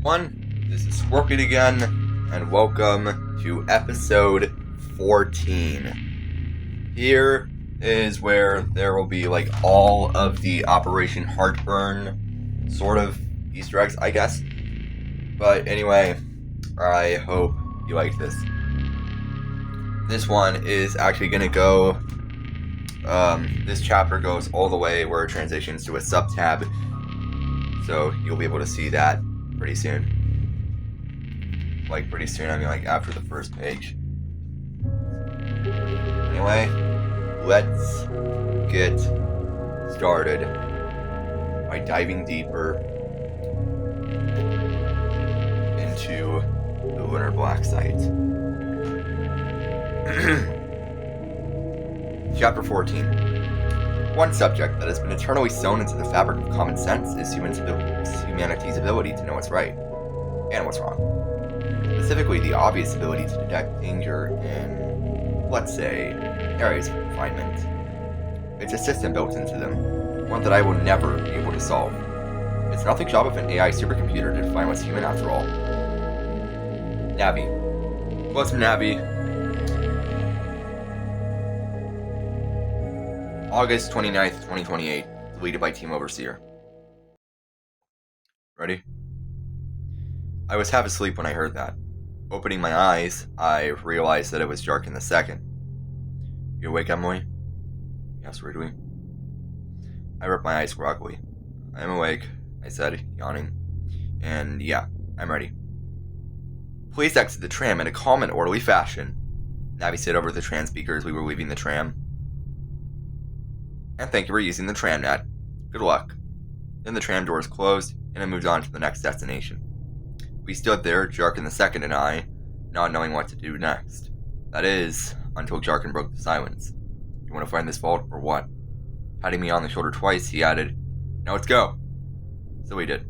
everyone, this is Secluded again, and welcome to episode 14. Here is where there will be all of the Operation Heartburn sort of Easter eggs, I guess. But anyway, I hope you like this. This one is actually going to go, this chapter goes all the way where it transitions to a sub-tab, so you'll be able to see that pretty soon. Pretty soon, I mean after the first page. Anyway, let's get started by diving deeper into the Lunar Black Site. Chapter 14. One subject that has been eternally sewn into the fabric of common sense is humanity's ability to know what's right and what's wrong. Specifically, the obvious ability to detect danger in, let's say, areas of confinement. It's a system built into them, one that I will never be able to solve. It's nothing short of an AI supercomputer to define what's human after all. Navi. What's Navi? August 29th, 2028. Deleted by Team Overseer. Ready? I was half asleep when I heard that. Opening my eyes, I realized that it was Jarkin II. You awake, Emily? Yes, Ridley. I rubbed my eyes groggily. I am awake, I said, yawning. And yeah, I'm ready. Please exit the tram in a calm and orderly fashion. Navi said over the tram speaker as we were leaving the tram. And thank you for using the tramnet. Good luck. Then the tram doors closed, and I moved on to the next destination. We stood there, Jarkin II and I, not knowing what to do next. That is, until Jarkin broke the silence. You want to find this vault, or what? Patting me on the shoulder twice, he added, Now let's go. So we did.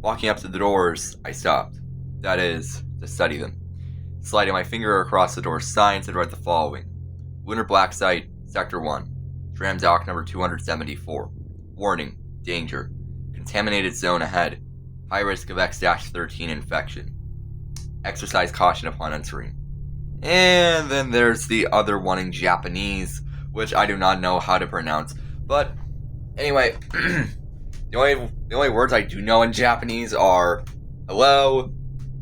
Walking up to the doors, I stopped. That is, to study them. Sliding my finger across the door's signs, I read the following. Lunar Black Site, Sector 1. Tram dock number 274. Warning, danger. Contaminated zone ahead. High risk of X-13 infection. Exercise caution upon entering. And then there's the other one in Japanese, which I do not know how to pronounce. But anyway, the only words I do know in Japanese are hello,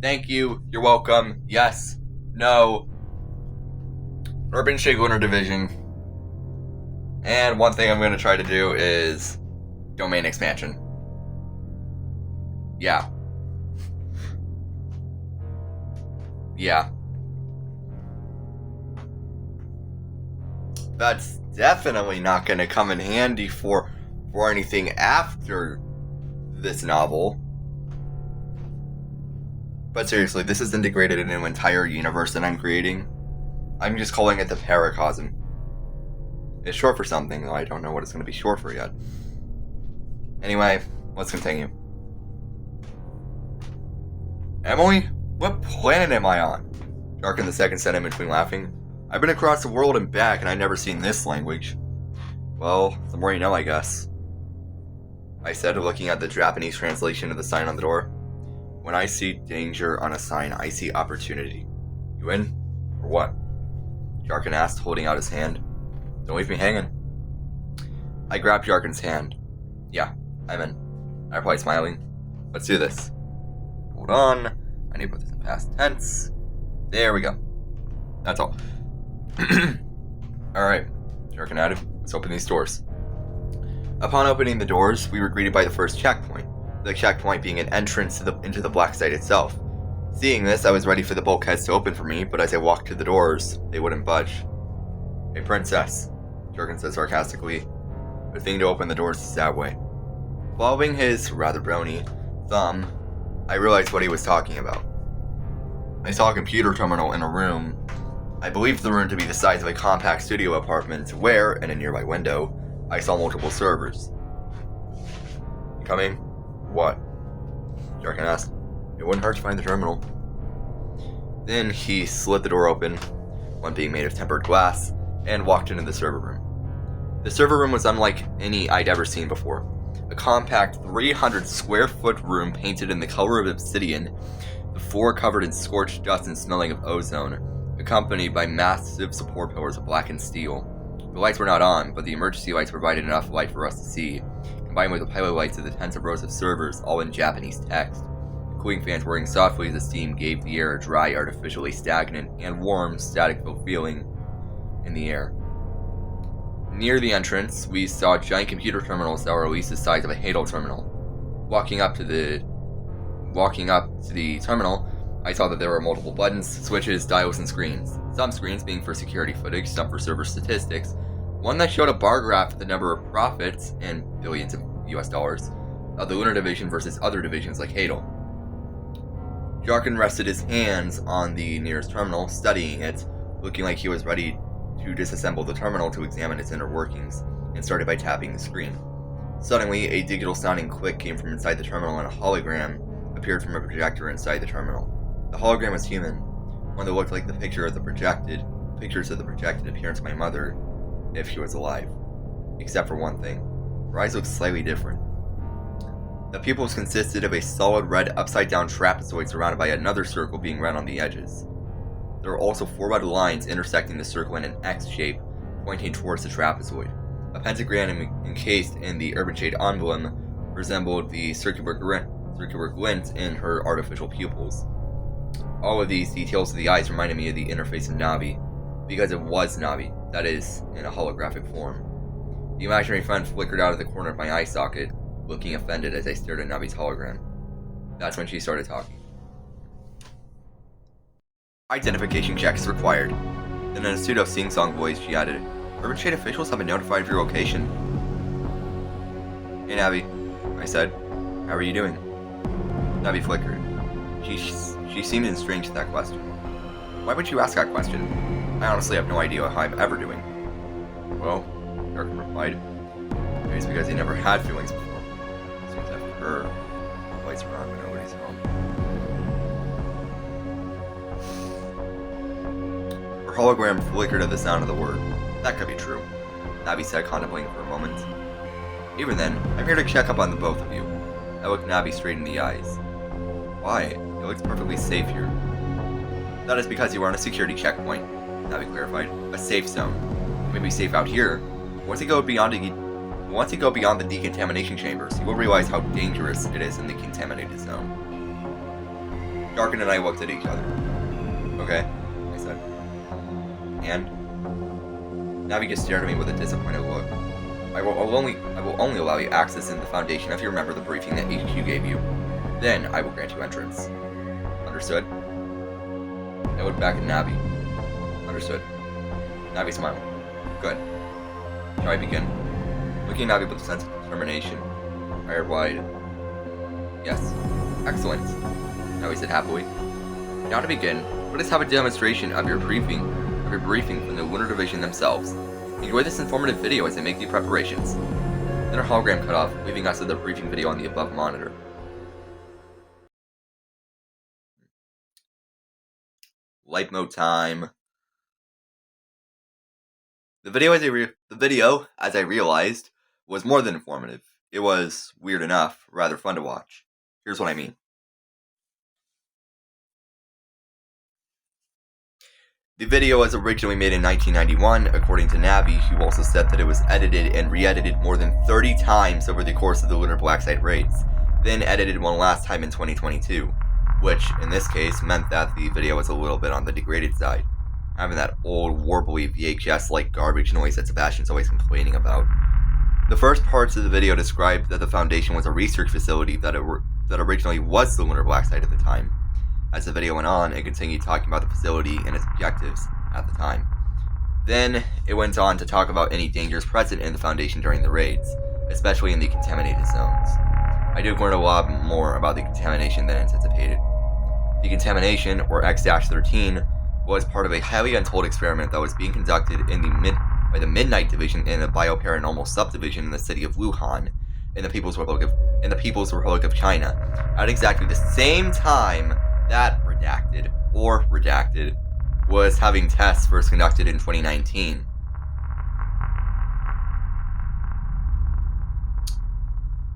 thank you, you're welcome, yes, no, Urban Shake Lunar Division. And one thing I'm going to try to do is domain expansion. Yeah. That's definitely not going to come in handy for anything after this novel. But seriously, this is integrated into an entire universe that I'm creating. I'm just calling it the Paracosm. It's short for something, though I don't know what it's going to be short for yet. Anyway, let's continue. Emily, what planet am I on? Jarkin II said in between laughing. I've been across the world and back, and I've never seen this language. Well, the more you know, I guess. I said, looking at the Japanese translation of the sign on the door. When I see danger on a sign, I see opportunity. You in? Or what? Jarkin asked, holding out his hand. Don't leave me hanging. I grabbed Jarkin's hand. Yeah, I'm in. I replied, smiling. Let's do this. Hold on. I need to put this in past tense. There we go. That's all. Alright. Jarkin added. Let's open these doors. Upon opening the doors, we were greeted by the first checkpoint. The checkpoint being an entrance into the Black Site itself. Seeing this, I was ready for the bulkheads to open for me, but as I walked to the doors, they wouldn't budge. Hey, princess, Jarkin said sarcastically. The thing to open the doors is that way. Following his rather bony thumb, I realized what he was talking about. I saw a computer terminal in a room. I believed the room to be the size of a compact studio apartment where, in a nearby window, I saw multiple servers. You coming? What? Jarkin asked. It wouldn't hurt to find the terminal. Then he slid the door open, one being made of tempered glass, and walked into the server room. The server room was unlike any I'd ever seen before. A compact 300 square foot room painted in the color of obsidian, the floor covered in scorched dust and smelling of ozone, accompanied by massive support pillars of blackened steel. The lights were not on, but the emergency lights provided enough light for us to see, combined with the pilot lights of the tens of rows of servers, all in Japanese text. The cooling fans whirring softly as the steam gave the air a dry, artificially stagnant, and warm, static-filled feeling in the air. Near the entrance, we saw giant computer terminals that were at least the size of a Halo terminal. Walking up to the terminal, I saw that there were multiple buttons, switches, dials, and screens. Some screens being for security footage, some for server statistics. One that showed a bar graph of the number of profits, in billions of US dollars, of the Lunar Division versus other divisions like Halo. Jarkin rested his hands on the nearest terminal, studying it, looking like he was ready to disassemble the terminal to examine its inner workings, and started by tapping the screen. Suddenly, a digital-sounding click came from inside the terminal and a hologram appeared from a projector inside the terminal. The hologram was human, one that looked like the pictures of the projected appearance of my mother, if she was alive. Except for one thing. Her eyes looked slightly different. The pupils consisted of a solid red upside-down trapezoid surrounded by another circle being red on the edges. There were also 4 red lines intersecting the circle in an X shape, pointing towards the trapezoid. A pentagram encased in the urban shade emblem resembled the circular glint in her artificial pupils. All of these details of the eyes reminded me of the interface of Navi, because it was Navi, that is, in a holographic form. The imaginary friend flickered out of the corner of my eye socket, looking offended as I stared at Navi's hologram. That's when she started talking. Identification check is required. Then in a pseudo sing-song voice, she added, Urban Shade officials have been notified of your location. Hey Navi, I said. How are you doing? Navi flickered. She seemed estranged at that question. Why would you ask that question? I honestly have no idea how I'm ever doing. Well, Jarkin replied. Maybe it's because he never had feelings before. Seems that for her, the lights are on when nobody's home. Her hologram flickered at the sound of the word. That could be true, Navi said, contemplating for a moment. Even then, I'm here to check up on the both of you. I looked Navi straight in the eyes. Why? It looks perfectly safe here. That is because you are on a security checkpoint, Navi clarified. A safe zone. You may be safe out here. Once you go beyond the decontamination chambers, you will realize how dangerous it is in the contaminated zone. Jarkin and I looked at each other. Okay, I said. And? Navi just stared at me with a disappointed look. I will only allow you access in the foundation if you remember the briefing that HQ gave you. Then I will grant you entrance. Understood? I looked back at Navi. Understood. Navi smiled. Good. Shall I begin? Looking at Navi with a sense of determination, I replied, Yes. Excellent. Navi said happily. Now to begin, let us have a demonstration of your briefing from the Lunar Division themselves. Enjoy this informative video as I make the preparations. Then our hologram cut off, leaving us with the briefing video on the above monitor. Light mode time. The video, as I realized, was more than informative. It was weird enough, rather fun to watch. Here's what I mean. The video was originally made in 1991, according to Navi, who also said that it was edited and re-edited more than 30 times over the course of the Lunar Black Site raids, then edited one last time in 2022, which, in this case, meant that the video was a little bit on the degraded side, having that old, warbly VHS-like garbage noise that Sebastian's always complaining about. The first parts of the video described that the Foundation was a research facility that originally was the Lunar Black Site at the time. As the video went on, it continued talking about the facility and its objectives at the time. Then, it went on to talk about any dangers present in the Foundation during the raids, especially in the contaminated zones. I did learn a lot more about the contamination than anticipated. The contamination, or X-13, was part of a highly untold experiment that was being conducted by the Midnight Division in a bioparanormal subdivision in the city of Wuhan, in the People's Republic of China, at exactly the same time that Redacted was having tests first conducted in 2019.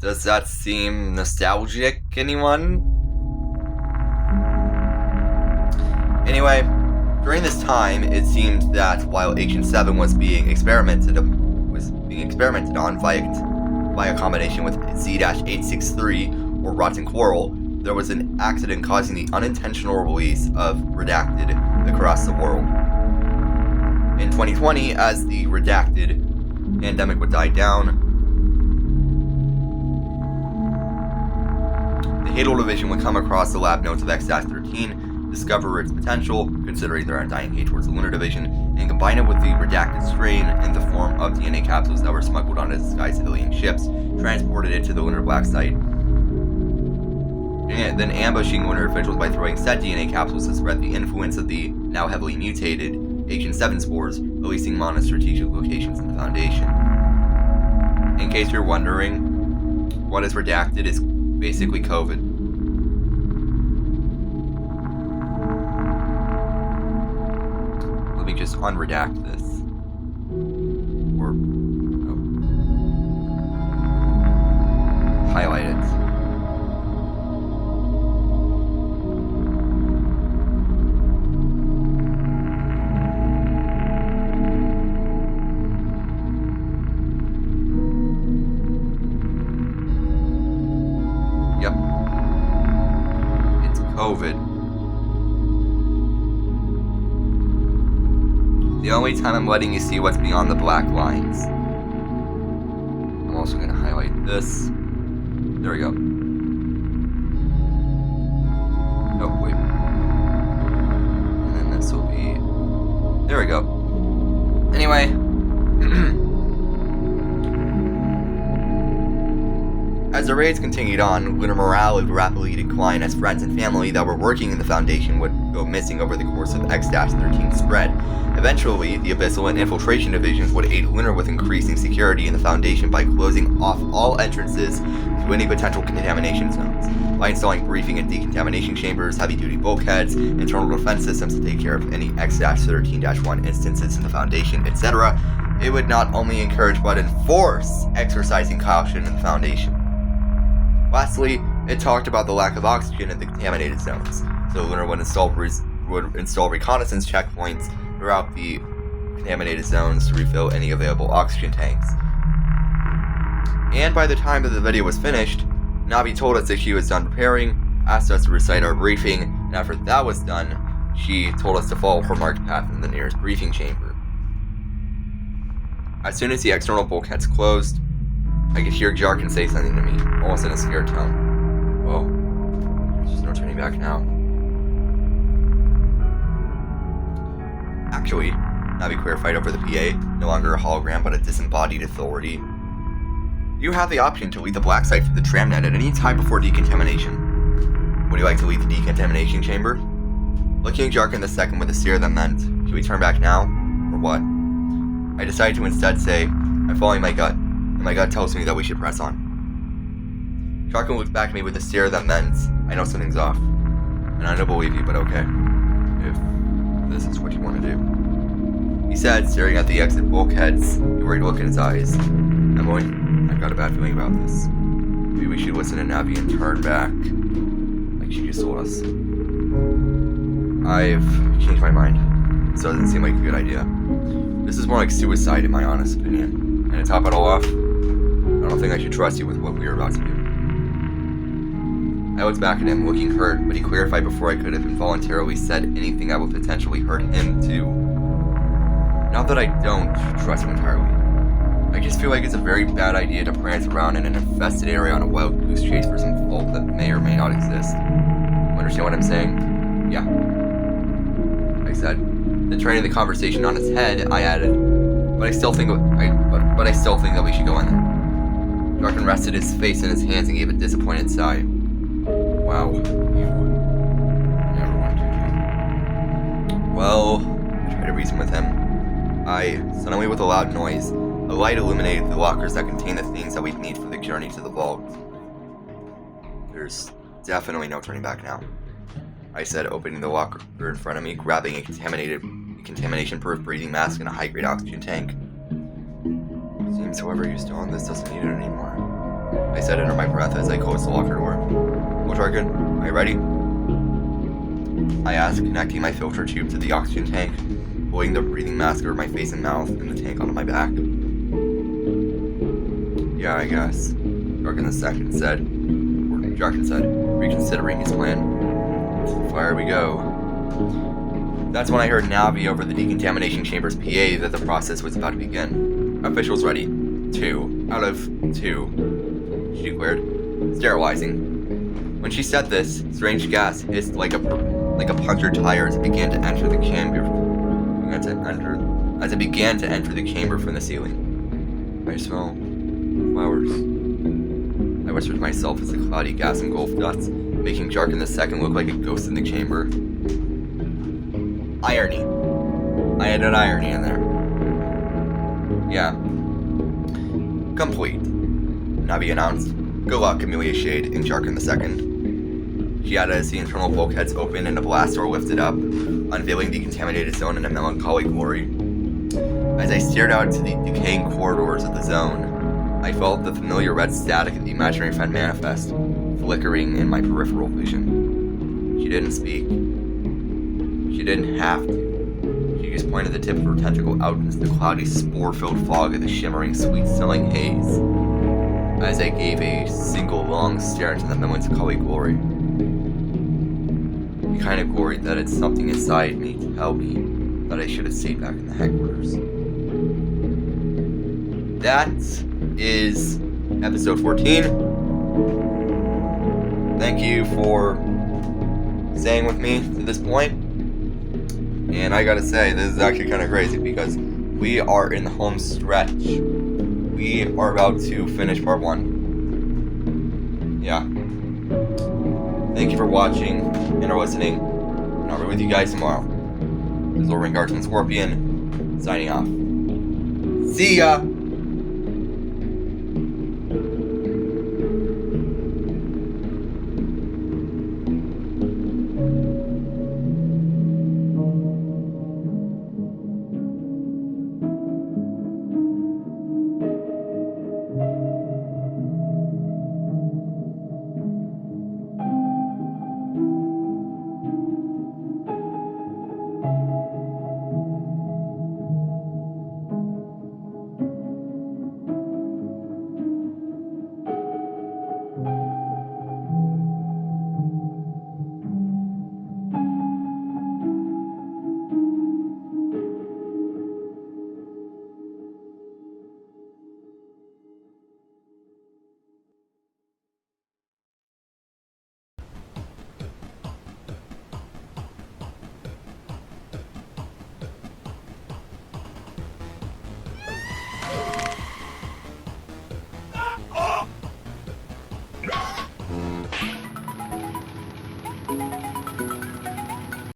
Does that seem nostalgic, anyone? Anyway, during this time, it seemed that while Agent 7 was being experimented on via combination with Z-863 or Rotten Coral, there was an accident causing the unintentional release of Redacted across the world. In 2020, as the Redacted pandemic would die down, the Hadal Division would come across the lab notes of X-13, discover its potential, considering their undying hate towards the Lunar Division, and combine it with the Redacted strain in the form of DNA capsules that were smuggled onto disguised civilian ships, transported it to the Lunar Black Site, and then ambushing Lunar officials by throwing said DNA capsules to spread the influence of the now heavily mutated Agent 7 spores, releasing them on strategic locations in the Foundation. In case you're wondering, what is Redacted is basically COVID. Let me just unredact this. Or highlight it. Yep. It's COVID. The only time I'm letting you see what's beyond the black lines. I'm also going to highlight this. There we go. Oh, wait. And then this will be... There we go. Anyway. As the raids continued on, lunar morale would rapidly decline as friends and family that were working in the Foundation would go missing over the course of X-13's spread. Eventually, the Abyssal and Infiltration divisions would aid Lunar with increasing security in the Foundation by closing off all entrances to any potential contamination zones, by installing briefing and decontamination chambers, heavy-duty bulkheads, internal defense systems to take care of any X-13-1 instances in the Foundation, etc. It would not only encourage but enforce exercising caution in the Foundation. Lastly, it talked about the lack of oxygen in the contaminated zones, so Lunar would install reconnaissance checkpoints throughout the contaminated zones to refill any available oxygen tanks. And by the time that the video was finished, Navi told us that she was done preparing, asked us to recite our briefing, and after that was done, she told us to follow her marked path in the nearest briefing chamber. As soon as the external bulkheads closed, I could hear Jarkin say something to me, almost in a scared tone. Whoa, there's just no turning back now. Actually, Navi clarified over the PA, no longer a hologram but a disembodied authority. You have the option to leave the black site through the tramnet at any time before decontamination. Would you like to leave the decontamination chamber? Looking at Jarkin II with a stare that meant, should we turn back now, or what? I decided to instead say, I'm following my gut, and my gut tells me that we should press on. Jarkin looked back at me with a stare that meant, I know something's off. And I don't believe you, but okay. If this is what you want to do. He said, staring at the exit bulkheads, you worried look in his eyes. Emily, I've got a bad feeling about this. Maybe we should listen to Navi and turn back, like she just told us. I've changed my mind. This doesn't seem like a good idea. This is more like suicide in my honest opinion. And to top it all off, I don't think I should trust you with what we are about to do. I looked back at him, looking hurt, but he clarified before I could have involuntarily said anything that would potentially hurt him too. Not that I don't trust him entirely. I just feel like it's a very bad idea to prance around in an infested area on a wild goose chase for some fault that may or may not exist. You understand what I'm saying? Yeah. I said. Then turning the conversation on its head, I added, but I still think that we should go in there. Jarkin rested his face in his hands and gave a disappointed sigh. Wow, you never want to do. Well, I tried to reason with him. Suddenly with a loud noise, a light illuminated the lockers that contained the things that we'd need for the journey to the vault. There's definitely no turning back now, I said, opening the locker in front of me, grabbing a contamination-proof breathing mask and a high-grade oxygen tank. Seems whoever used to own this doesn't need it anymore. I said under my breath as I closed the locker door. Well, Jarkin, are you ready? I asked, connecting my filter tube to the oxygen tank, pulling the breathing mask over my face and mouth and the tank onto my back. Yeah, I guess, Jarkin said, reconsidering his plan. Fire we go. That's when I heard Navi over the decontamination chamber's PA that the process was about to begin. Officials ready. 2 out of 2, she declared, sterilizing. When she said this, strange gas hissed like a punctured tire as it began to enter the chamber. As it began to enter the chamber from the ceiling. I smell flowers. I whispered to myself as the cloudy gas engulfed us, making Jarkin II look like a ghost in the chamber. Irony. I added irony in there. Yeah. Complete, Navi announced. Good luck, Amelia Shade, and Jarkin II. She added as the internal bulkheads opened and a blast door lifted up, unveiling the contaminated zone in a melancholy glory. As I stared out to the decaying corridors of the zone, I felt the familiar red static of the imaginary friend manifest, flickering in my peripheral vision. She didn't speak. She didn't have to. She just pointed the tip of her tentacle out into the cloudy, spore-filled fog of the shimmering, sweet-smelling haze, as I gave a single long stare into the melancholy glory. The kind of glory that had something inside me to tell me that I should have stayed back in the headquarters. That is episode 14. Thank you for staying with me to this point. And I gotta say, this is actually kind of crazy because we are in the home stretch. We are about to finish part 1. Yeah. Thank you for watching and or listening. And I'll be with you guys tomorrow. This is Overman Guardsman Scorpion, signing off. See ya!